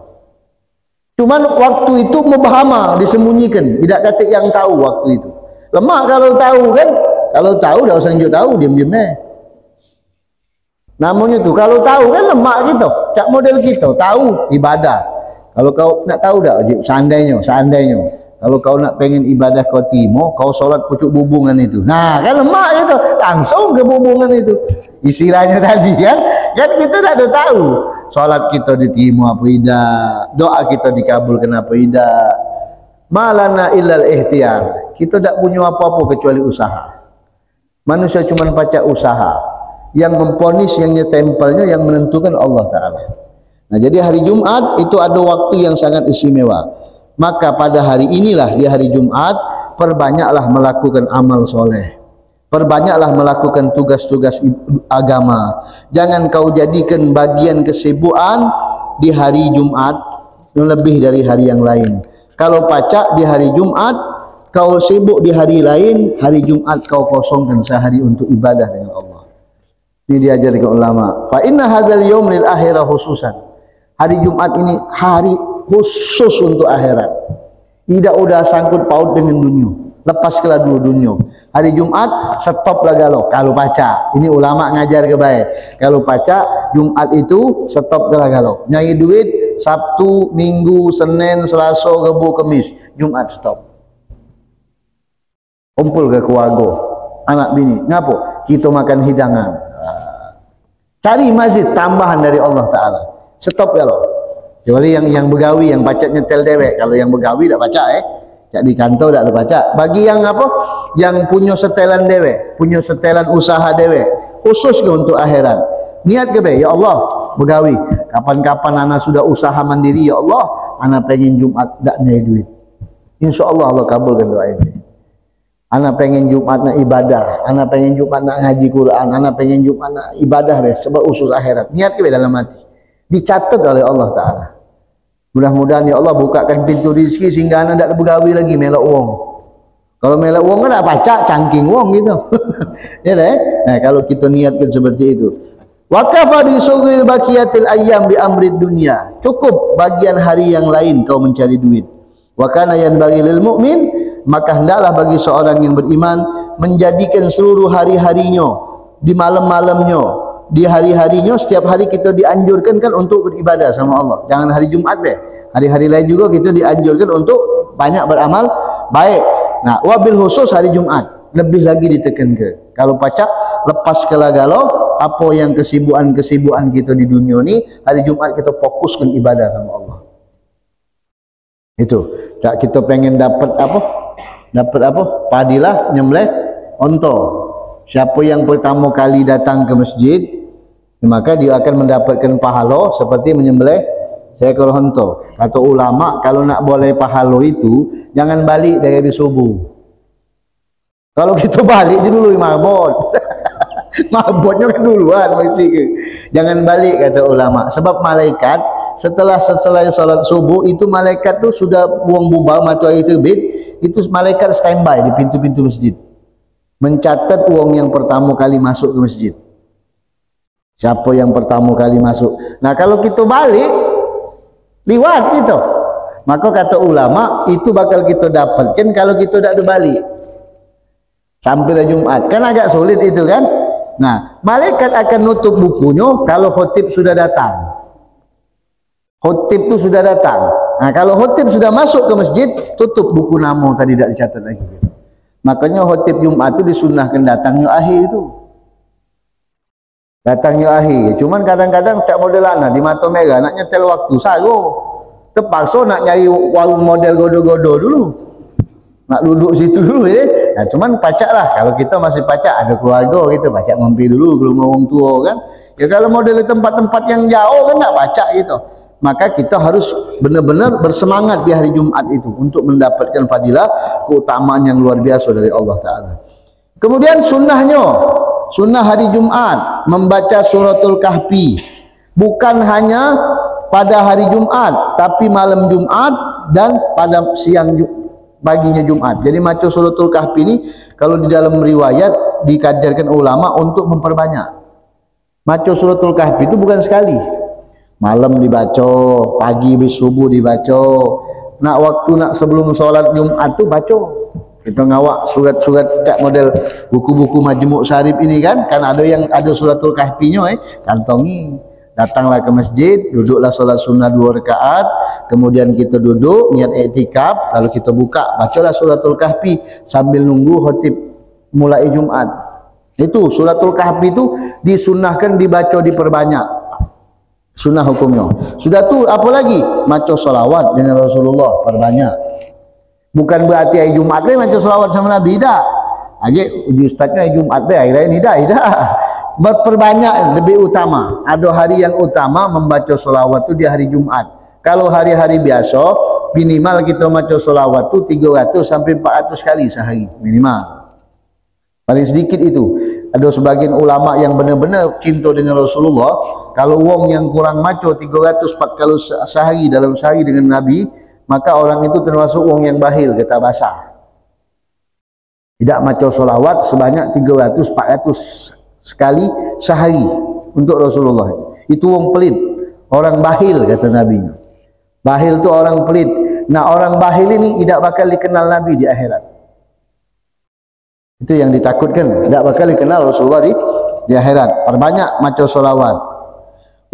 Cuman waktu itu mubahama, disembunyikan, tidak kata yang tahu waktu itu. Lemah kalau tahu kan, kalau tahu dah usah tunjuk tahu, diam-diam namanya tu kalau tahu kan lemak kita, cak model kita tahu ibadah. Kalau kau nak tahu dah, seandainya kalau kau nak pengen ibadah kau timo, kau solat pucuk bubungan itu. Nah kan lemak gitu, langsung ke bubungan itu. Istilahnya tadi kan kita tak ada tahu. Solat kita diterima apa tidak, doa kita dikabulkan apa tidak. Malana illal ikhtiar. Kita tak punya apa-apa kecuali usaha. Manusia cuma baca usaha. Yang memponis, yang nyetempelnya, yang menentukan Allah Ta'ala. Nah jadi hari Jumat itu ada waktu yang sangat istimewa. Maka pada hari inilah, di hari Jumat, perbanyaklah melakukan amal soleh, perbanyaklah melakukan tugas-tugas agama. Jangan kau jadikan bagian kesibukan di hari Jumat lebih dari hari yang lain. Kalau pacak di hari Jumat, kau sibuk di hari lain, hari Jumat kau kosongkan sehari untuk ibadah dengan Allah. Ini diajarkan ulama. Fa inna hadzal yaum lil akhirah khususan. Hari Jumat ini hari khusus untuk akhirat. Tidak udah sangkut paut dengan dunia. Lepaskanlah dulu dunia. Hari Jumat stoplah galau. Kalau baca, ini ulama ngajar ke baik. Kalau baca Jumat itu stoplah galau. Nyari duit Sabtu, Minggu, Senin, Selasa, Rabu, Kamis. Jumat stop. Kumpul ke keluarga, anak bini. Ngapo? Kita makan hidangan. Cari masjid tambahan dari Allah Ta'ala. Stop galau. Kecuali yang begawi, yang baca nyetel dewek. Kalau yang begawi tak baca cak di kantor tak ada pacak. Bagi yang apa, yang punya setelan dewek, punya setelan usaha dewek, khusus ke untuk akhirat, niat ke be, ya Allah begawi kapan-kapan ana sudah usaha mandiri, ya Allah ana pengen Jumat dak nyai duit, insyaallah Allah kabulkan doa itu. Ana pengen Jumat nak ibadah, ana pengen Jumat nak ngaji Quran, ana pengen Jumat nak ibadah deh sebab usus akhirat. Niat ke dalam hati. Dicatat oleh Allah Taala. Mudah-mudahan ya Allah bukakan pintu rezeki sehingga ana tak bergawi lagi melak wong. Kalau melak wong kan tak pacak cangking wong gitu. Ya deh. Nah, kalau kita niatkan seperti itu. Wa kafa bi sughil baqiyatil ayyam bi amrid dunya. Cukup bagian hari yang lain kau mencari duit. Wa kana yanbaghi lil mu'min, maka hendaklah bagi seorang yang beriman menjadikan seluruh hari-harinya, di malam-malamnya, di hari-harinya, setiap hari kita dianjurkan kan untuk beribadah sama Allah. Jangan hari Jumat deh, hari-hari lain juga kita dianjurkan untuk banyak beramal baik. Nah, wabil khusus hari Jumat lebih lagi ditekankan. Kalau pacak lepas kelagalau apa yang kesibukan kita di dunia ni, hari Jumat kita fokuskan ibadah sama Allah. Itu tak kita pengen dapat apa, padilah nyembelih onto. Siapa yang pertama kali datang ke masjid, maka dia akan mendapatkan pahala seperti menyembelih seekor onto. Kata ulama, kalau nak boleh pahala itu jangan balik dari habis subuh. Kalau kita balik dia dulu mabot. Mabotnya kan duluan masih ke. Jangan balik kata ulama. Sebab malaikat setelah salat subuh itu malaikat tu sudah buang bubar matahari terbit, itu malaikat standby di pintu-pintu masjid. Mencatat wong yang pertama kali masuk ke masjid. Siapa yang pertama kali masuk. Nah, kalau kita balik liwat itu. Maka kata ulama itu bakal kita dapatkan kalau kita tak ada balik. Sampailah Jumat. Kan agak sulit itu kan? Nah, malaikat akan nutup bukunya kalau khotib sudah datang. Khotib itu sudah datang. Nah, kalau khotib sudah masuk ke masjid, tutup buku nama tadi tidak dicatat lagi. Makanya khotib Jumat itu disunnahkan datangnya akhir itu. Datangnya akhir. Cuman kadang-kadang tak modelan di mata merah nak nyetel waktu sago. Terpaksa nak nyari warung model godo-godo dulu. Nak duduk situ dulu ya. Nah, cuman pacak lah. Kalau kita masih pacak, ada keluarga kita pacak mampir dulu ke rumah orang tua kan. Ya kalau model tempat-tempat yang jauh kan tak pacak gitu. Maka kita harus benar-benar bersemangat di hari Jumat itu untuk mendapatkan fadilah, keutamaan yang luar biasa dari Allah Ta'ala. Kemudian sunnahnya, sunnah hari Jumat membaca suratul Kahfi. Bukan hanya pada hari Jumat, tapi malam Jumat dan pada siang baginya Jumat. Jadi macam suratul Kahfi ini kalau di dalam riwayat dikajarkan ulama untuk memperbanyak. Macam suratul Kahfi itu bukan sekali. Malam dibaca, pagi bis subuh dibaca. Nak waktu nak sebelum solat Jumat tu baca. Kita ngawak surat-surat tak model buku-buku Majmu' Syarif ini kan ada yang ada suratul Kahfinya kantongi. Datanglah ke masjid, duduklah solat sunnah 2 rakaat, kemudian kita duduk niat iktikaf, lalu kita buka bacalah suratul Kahfi sambil nunggu khotib mulai Jumat. Itu suratul Kahfi itu disunnahkan dibaca diperbanyak. Sunnah hukumnya. Sudah tu apa lagi? Maca solawat dengan Rasulullah perbanyak. Bukan berarti hari Jumat be maca solawat sama Nabi dah. Aje uji ustaznya hari Jumat be hari lain dah. Berperbanyak lebih utama. Ada hari yang utama membaca solawat tu di hari Jumat. Kalau hari-hari biasa minimal kita maca solawat tu 300 sampai 400 kali sehari minimal. Paling sedikit itu. Ada sebagian ulama yang benar-benar cinta dengan Rasulullah. Kalau wong yang kurang maco 304 kali sehari dalam sehari dengan Nabi, maka orang itu termasuk wong yang bahil, kata bahasa. Tidak maco solawat sebanyak 300-400 sekali sehari untuk Rasulullah. Itu wong pelit, orang bahil, kata Nabi. Bahil itu orang pelit. Nah, orang bahil ini tidak bakal dikenal Nabi di akhirat. Itu yang ditakutkan, tidak bakal dikenal Rasulullah di akhirat. Perbanyak maca solawat.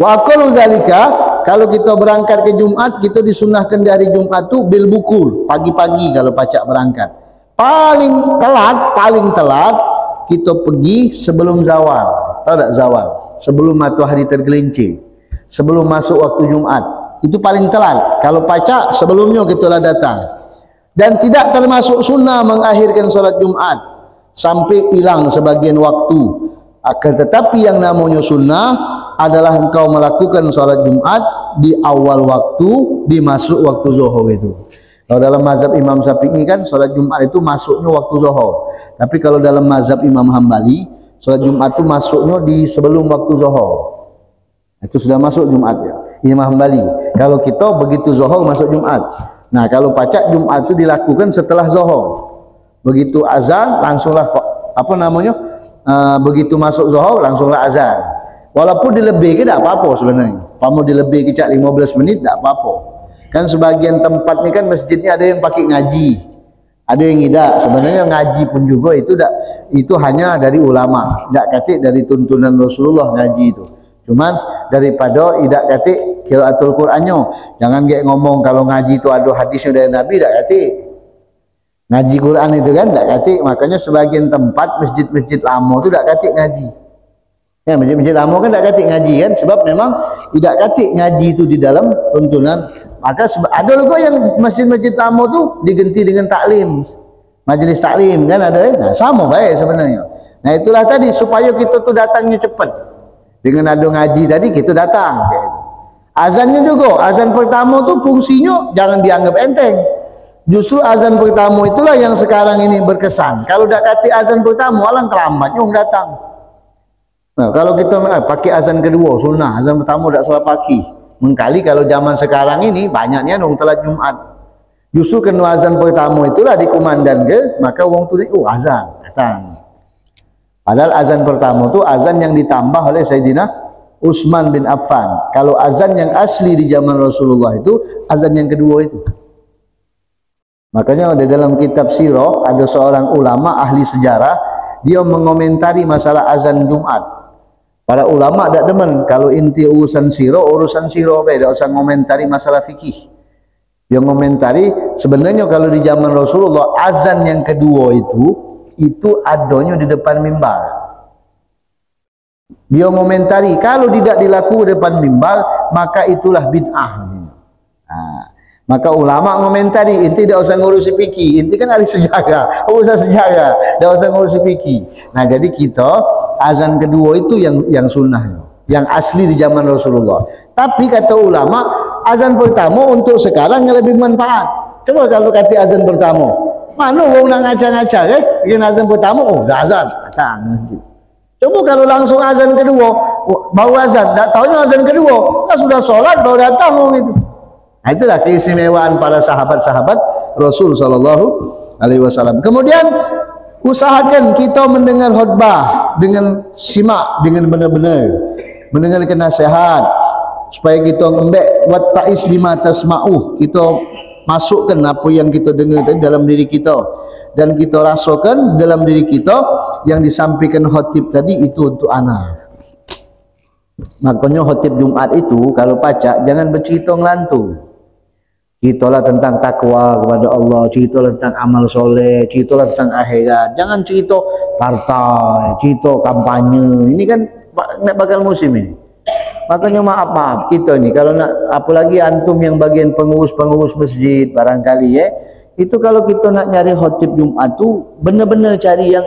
Wa aqallu zalika, kalau kita berangkat ke Jumat, kita disunnahkan dari Jumat tu bil bukur, pagi-pagi kalau pacak berangkat. Paling telat kita pergi sebelum zawal. Tahu tak zawal? Sebelum matahari tergelincir. Sebelum masuk waktu Jumat. Itu paling telat. Kalau pacak sebelumnya kita lah datang. Dan tidak termasuk sunnah mengakhirkan solat Jumat sampai hilang sebagian waktu. Akan tetapi yang namanya sunnah adalah engkau melakukan solat Jumat di awal waktu, di masuk waktu zuhur itu. Kalau dalam mazhab Imam Syafi'i kan solat Jumat itu masuknya waktu zuhur. Tapi kalau dalam mazhab Imam Hambali, solat Jumat itu masuknya di sebelum waktu zuhur. Itu sudah masuk Jumat ya. Imam Hambali. Kalau kita begitu zuhur masuk Jumat. Nah, kalau pacak Jumat itu dilakukan setelah zuhur. Begitu azan langsunglah begitu masuk zuhur langsunglah azan. Walaupun dilebih tidak apa-apa sebenarnya. Pamu dilebih kecak 15 menit tidak apa-apa. Kan sebagian tempat ni kan masjidnya ada yang pakai ngaji, ada yang tidak. Sebenarnya ngaji pun juga itu hanya dari ulama, tidak katik dari tuntunan Rasulullah ngaji itu. Cuman daripada tidak katik qiraatul Qur'annya. Jangan kayak ngomong kalau ngaji itu ada hadisnya dari Nabi, tidak katik. Ngaji Quran itu kan tidak katik. Makanya sebagian tempat masjid-masjid lama itu tidak katik ngaji. Ya, masjid-masjid lama kan tidak katik ngaji kan, sebab memang tidak katik ngaji itu di dalam tuntunan. Maka ada juga yang masjid-masjid lama tu diganti dengan taklim, majlis taklim kan ada. Nah, sama baik sebenarnya. Nah, itulah tadi supaya kita tu datangnya cepat. Dengan ada ngaji tadi kita datang. Azannya juga, azan pertama tu fungsinya jangan dianggap enteng. Justru azan pertama itulah yang sekarang ini berkesan. Kalau dak kati azan pertama, alang kelambatnya orang datang. Nah, kalau kita pakai azan kedua sunnah, azan pertama dak salah pakai. Mengkali kalau zaman sekarang ini banyaknya orang telat Jumat. Justru kena azan pertama itulah dikumandang ke, maka orang tu azan datang. Padahal azan pertama tu azan yang ditambah oleh Sayyidina Utsman bin Affan. Kalau azan yang asli di zaman Rasulullah itu azan yang kedua itu. Makanya di dalam kitab sirah ada seorang ulama ahli sejarah, dia mengomentari masalah azan Jumat. Para ulama tak demen kalau inti urusan sirah tidak usah ngomentari masalah fikih. Dia ngomentari sebenarnya kalau di zaman Rasulullah azan yang kedua itu adanya di depan mimbar. Dia ngomentari kalau tidak dilakukan di depan mimbar maka itulah bid'ah. Maka ulama ngomentari, inti tidak usah ngurusi fikih, inti kan ahli sejarah, urusan sejarah, tidak usah ngurusi fikih. Nah, jadi kita azan kedua itu yang sunnahnya, yang asli di zaman Rasulullah. Tapi kata ulama, azan pertama untuk sekarang yang lebih manfaat. Coba kalau kata azan pertama, mana orang nak ngaca-ngaca bikin azan pertama, dah azan, datang masjid. Coba kalau langsung azan kedua, baru azan, tak tahunya azan kedua, sudah solat baru datang orang itu. Nah, itulah keistimewaan para sahabat-sahabat Rasul sallallahu alaihi wasallam. Kemudian usahakan kita mendengar khutbah dengan simak, dengan benar-benar mendengarkan nasihat supaya kita ngembek watta'is bima tasma'uh, kita masukkan apa yang kita dengar tadi dalam diri kita dan kita rasakan dalam diri kita yang disampaikan khatib tadi itu untuk anak. Makanya khatib Jumat itu kalau pacak jangan bercerita ngelantung. Ceritalah tentang takwa kepada Allah, ceritalah tentang amal soleh, ceritalah tentang akhirat. Jangan cerita partai, cerita kampanye. Ini kan nak bakal musim ini. Makanya maaf kita ni kalau nak, apalagi antum yang bagian pengurus masjid barangkali itu kalau kita nak nyari khatib Jumat tu benar-benar cari yang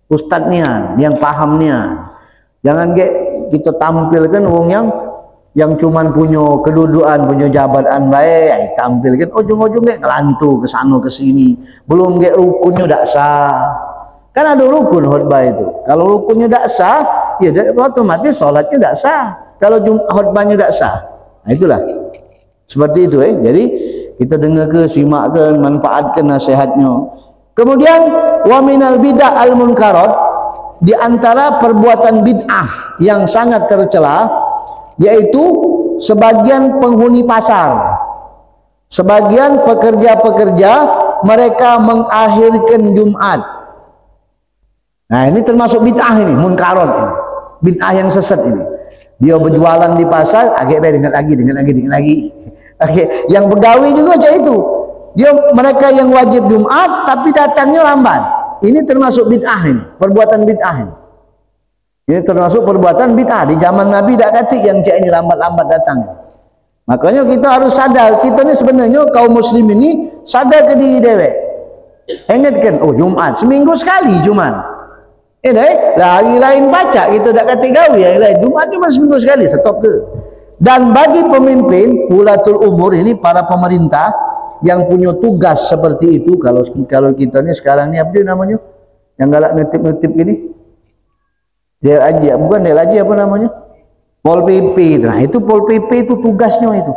ustaz nian, yang paham nian. Jangan kita tampilkan orang yang cuman punya kedudukan, punya jabatan baik, tampilkan ujung-ujung ngelantu ke sana ke sini. Belum rukunnya dak sah. Kan ada rukun khutbah itu. Kalau rukunnya dak sah, ya otomatis salatnya dak sah. Kalau khutbahnya dak sah. Nah, itulah. Seperti itu Jadi kita dengar simakkan, manfaatkan nasihatnya. Kemudian wa minal bid'ah al munkarat, di antara perbuatan bid'ah yang sangat tercela yaitu sebagian penghuni pasar, sebagian pekerja-pekerja mereka mengakhirkan Jumat. Nah, ini termasuk bid'ah ini, munkarat ini. Bid'ah yang sesat ini. Dia berjualan di pasar, dengan lagi. Oke, yang begawi juga macam itu. Mereka yang wajib Jumat tapi datangnya lambat. Ini termasuk bid'ah ini, perbuatan bid'ah ini. Ini termasuk perbuatan bid'ah. Di zaman Nabi tak kata yang cak ini lambat-lambat datang. Makanya kita harus sadar, kita ni sebenarnya kaum muslim ini sadar ke diri dewek. Ingatkan, oh Jumaat seminggu sekali Jumaat. Hari lain baca kita tak kata gawe, hari lain Jumaat cuma seminggu sekali, stop ke. Dan bagi pemimpin ulatul umur ini, para pemerintah yang punya tugas seperti itu, kalau kita ni sekarang ni apa dia namanya? Yang galak ngetip gini. Dia aja, bukan dia aja apa namanya? Pol PP. Nah, itu Pol PP itu tugasnya itu.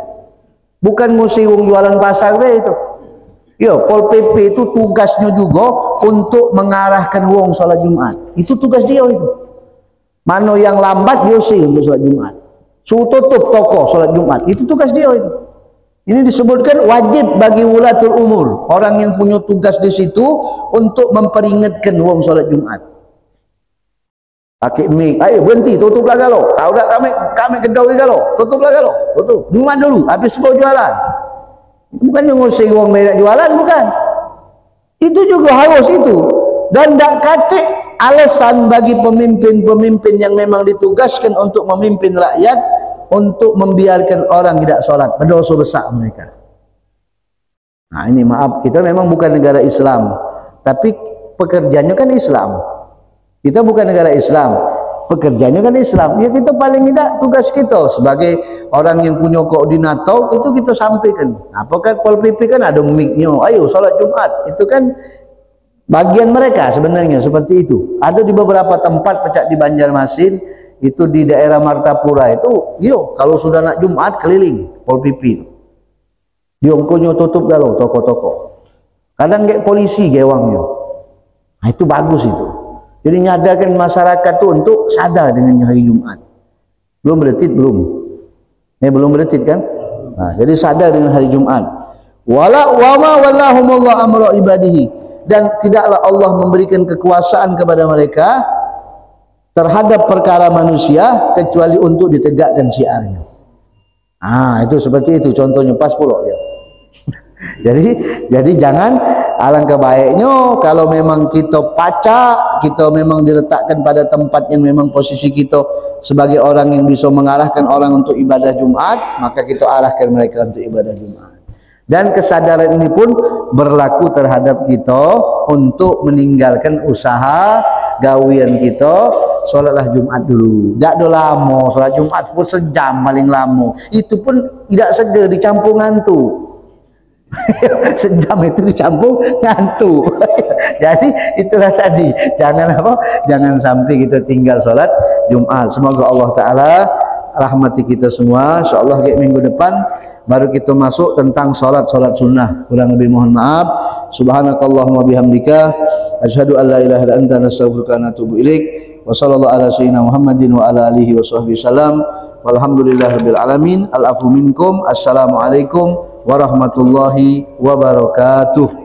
Bukan ngusir wong jualan pasar be itu. Ya, Pol PP itu tugasnya juga untuk mengarahkan wong salat Jumat. Itu tugas dia itu. Mana yang lambat dia usir untuk salat Jumat. Suruh tutup toko salat Jumat. Itu tugas dia itu. Ini disebutkan wajib bagi ulatul umur, orang yang punya tugas di situ untuk memperingatkan wong salat Jumat. Pakai mic, ayo berhenti, tutuplah kalau. Kalau tak kami kedai kalau, tutuplah kalau. Tutup. Jumat dulu, habis sebuah jualan. Bukan yang ngusir wong banyak jualan, bukan. Itu juga harus itu. Dan tak kata alasan bagi pemimpin-pemimpin yang memang ditugaskan untuk memimpin rakyat untuk membiarkan orang tidak sholat, berdosa besar mereka. Nah ini maaf, kita memang bukan negara Islam, tapi pekerjaannya kan Islam. Kita bukan negara Islam, pekerjaannya kan Islam. Ya kita paling tidak tugas kita sebagai orang yang punya koordinator itu kita sampaikan. Apakah Pol PP kan ada mic-nya, ayo sholat Jumat, itu kan bagian mereka sebenarnya seperti itu. Ada di beberapa tempat pecah di Banjarmasin, itu di daerah Martapura itu, yo kalau sudah nak Jumat keliling Pol PP itu. Diongkonya tutup galau toko-toko. Kadang kayak polisi gewangnya. Nah itu bagus itu. Jadi nyadarkan masyarakat itu untuk sadar dengan hari Jumat. Belum beretit belum? Belum beretit kan? Nah, jadi sadar dengan hari Jumat. Wala wama wallahumullah amra ibadihi, dan tidaklah Allah memberikan kekuasaan kepada mereka terhadap perkara manusia kecuali untuk ditegakkan syiarnya. Ah, itu seperti itu contohnya pas pula ya. Jadi jangan, alangkah baiknya kalau memang kita pacak, kita memang diletakkan pada tempat yang memang posisi kita sebagai orang yang bisa mengarahkan orang untuk ibadah Jumat, maka kita arahkan mereka untuk ibadah Jumat. Dan kesadaran ini pun berlaku terhadap kita untuk meninggalkan usaha gawian kita. Solatlah Jumat dulu, tak ada lama, solat Jumat pun sejam paling lama, itu pun tidak segar dicampur ngantuk. Sejam itu dicampur ngantuk. Jadi itulah tadi, jangan apa, jangan sampai kita tinggal solat Jumat. Semoga Allah Ta'ala rahmati kita semua. InsyaAllah minggu depan baru kita masuk tentang solat sunnah. Kurang lebih mohon maaf. Subhanakallahumma bihamdika asyhadu an la ilaha illa anta nastaghfiruka wa natubu ilaik. Wa sallallahu ala sayyidina Muhammadin wa ala alihi wa sahbihi salam. Walhamdulillahirabbil alamin. Al-afu minkum. Assalamualaikum warahmatullahi wabarakatuh.